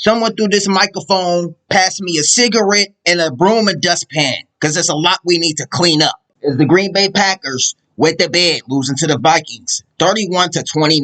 someone through this microphone pass me a cigarette and a broom and dustpan, because there's a lot we need to clean up. As the Green Bay Packers wet the bed, losing to the Vikings 31-29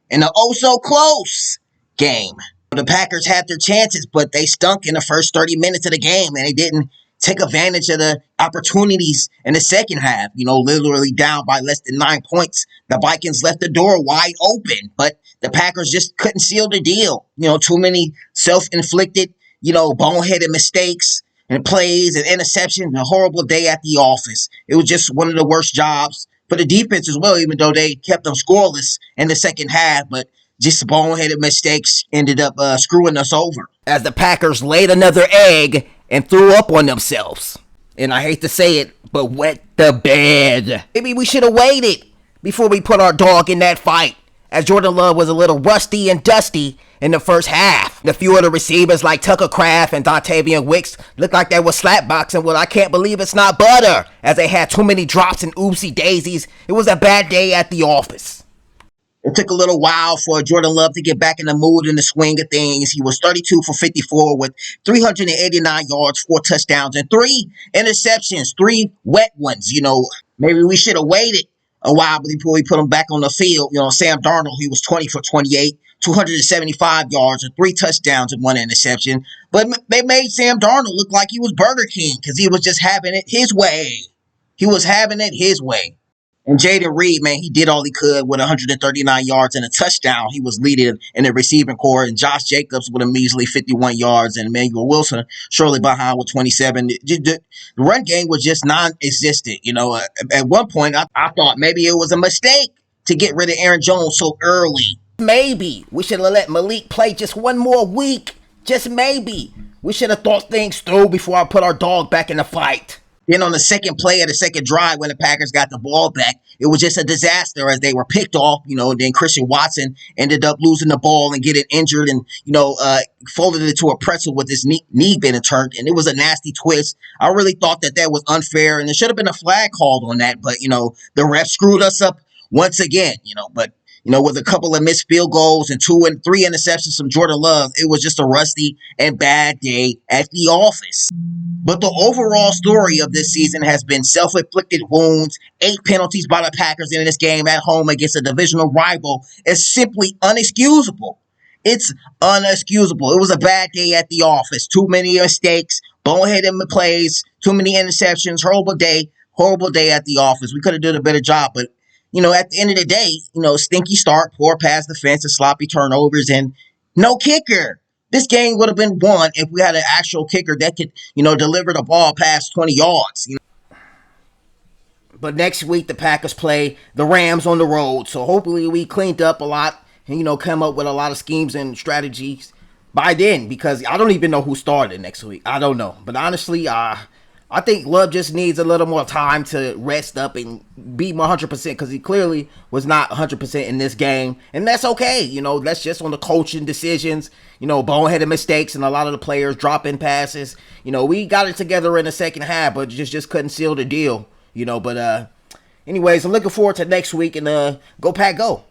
in an oh-so-close game. The Packers had their chances, but they stunk in the first 30 minutes of the game, and they didn't take advantage of the opportunities in the second half. Literally down by less than 9 points. The Vikings left the door wide open, but the Packers just couldn't seal the deal. Too many self-inflicted, boneheaded mistakes and plays and interceptions, and a horrible day at the office. It was just one of the worst jobs for the defense as well, even though they kept them scoreless in the second half, but just boneheaded mistakes ended up screwing us over. As the Packers laid another egg and threw up on themselves. And I hate to say it, but wet the bed. Maybe we should have waited before we put our dog in that fight, as Jordan Love was a little rusty and dusty in the first half. A few of the receivers like Tucker Kraft and Dontavian Wicks looked like they were slapboxing. Well, I can't believe it's not butter, as they had too many drops and oopsie daisies. It was a bad day at the office. It took a little while for Jordan Love to get back in the mood and the swing of things. He was 32 for 54 with 389 yards, 4 touchdowns, and 3 interceptions, 3 wet ones. Maybe we should have waited a while before we put him back on the field. Sam Darnold, he was 20 for 28, 275 yards, and 3 touchdowns and 1 interception. But they made Sam Darnold look like he was Burger King because he was just having it his way. He was having it his way. And Jaden Reed, man, he did all he could with 139 yards and a touchdown. He was leading in the receiving corps. And Josh Jacobs with a measly 51 yards. And Emmanuel Wilson shortly behind with 27. The run game was just non-existent. At one point, I thought maybe it was a mistake to get rid of Aaron Jones so early. Maybe we should have let Malik play just one more week. Just maybe. We should have thought things through before I put our dog back in the fight. Then on the second play of the second drive, when the Packers got the ball back, it was just a disaster as they were picked off. Then Christian Watson ended up losing the ball and getting injured and, folded it to a pretzel with his knee being turned. And it was a nasty twist. I really thought that was unfair, and there should have been a flag called on that. But, the ref screwed us up once again, But, with a couple of missed field goals and 2 and 3 interceptions from Jordan Love, it was just a rusty and bad day at the office. But the overall story of this season has been self-inflicted wounds, 8 penalties by the Packers in this game at home against a divisional rival is simply unexcusable. It's unexcusable. It was a bad day at the office. Too many mistakes, boneheaded plays, too many interceptions, horrible day at the office. We could have done a better job, but at the end of the day, stinky start, poor pass defense, and sloppy turnovers, and no kicker. This game would have been won if we had an actual kicker that could, deliver the ball past 20 yards. But next week, the Packers play the Rams on the road, so hopefully we cleaned up a lot and, come up with a lot of schemes and strategies by then, because I don't even know who started next week. I don't know. But honestly, I think Love just needs a little more time to rest up and be 100%, because he clearly was not 100% in this game. And that's okay. That's just on the coaching decisions, boneheaded mistakes and a lot of the players dropping passes. We got it together in the second half, but just couldn't seal the deal, But anyways, I'm looking forward to next week, and go Pack Go.